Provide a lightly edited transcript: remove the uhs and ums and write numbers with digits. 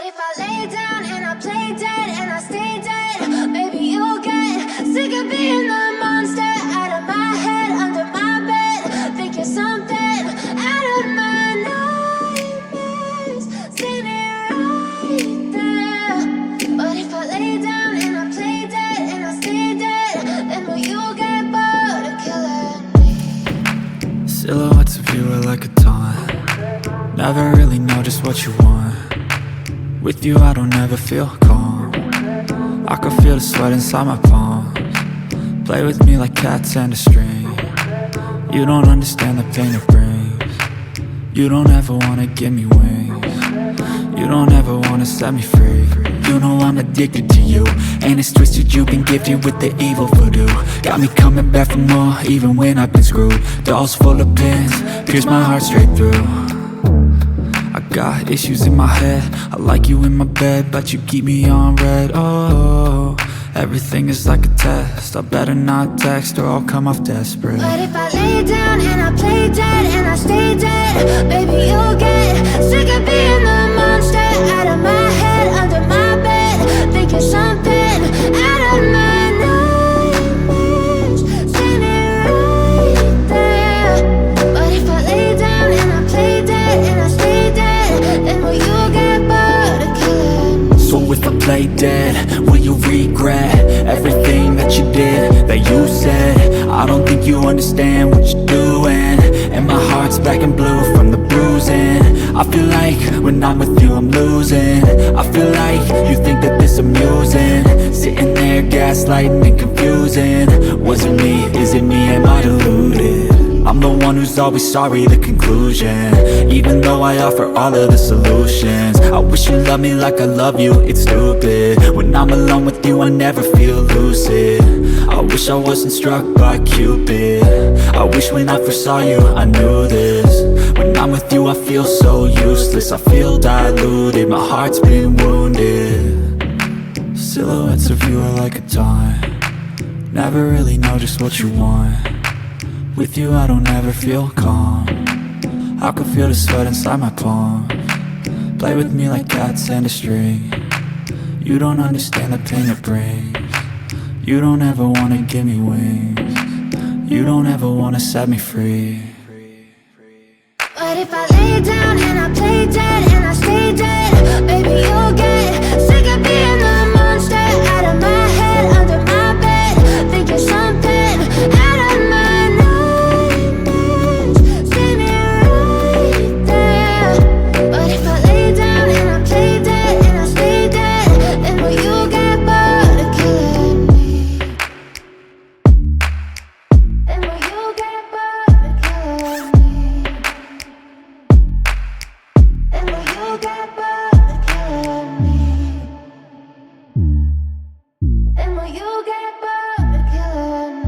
if I lay down and I play dead and I stay dead? Maybe you'll get sick of being the monster out of my head, under my bed. Think you're something out of my nightmares, standing right there. But if I lay down and I play dead and I stay dead, then will you get bored of killing me? Silhouettes of you are like a taunt. Never really know just what you want. With you I don't ever feel calm. I can feel the sweat inside my palms. Play with me like cats and a string. You don't understand the pain it brings. You don't ever wanna give me wings. You don't ever wanna set me free. You know I'm addicted to you, and it's twisted, you've been gifted with the evil voodoo. Got me coming back for more, even when I've been screwed. Dolls full of pins, pierce my heart straight through. I got issues in my head, I like you in my bed, but you keep me on red. Oh, everything is like a test, I better not text or I'll come off desperate. But if I lay down and I play dead and I stay dead, baby you'll get sick of being the monster out of my head, under my bed. Think you're something out of my nightmares, standing right there. But if I lay down and I play dead and I stay dead, then will you get bored of killing me? So if I play dead, will you regret everything that you did, that you said? I don't think you understand what you're doing, and my heart's black and blue from the bruising. I feel like when I'm with you I'm losing. I feel like you think that this amusing, sitting there gaslighting and confusing. Was it me? Is it me? Am I deluded? I'm the one who's always sorry, the conclusion, even though I offer all of the solutions. I wish you loved me like I love you, it's stupid. When I'm alone with you I never feel lucid. I wish I wasn't struck by Cupid. I wish when I first saw you I knew this. When I'm with you I feel so useless, I feel diluted, my heart's been wounded. Silhouettes of you are like a taunt. Never really know just what you want. With you I don't ever feel calm. I can feel the sweat inside my palms. Play with me like cats and a string. You don't understand the pain it brings. You don't ever wanna give me wings. You don't ever wanna set me free. But if I lay down and I play dead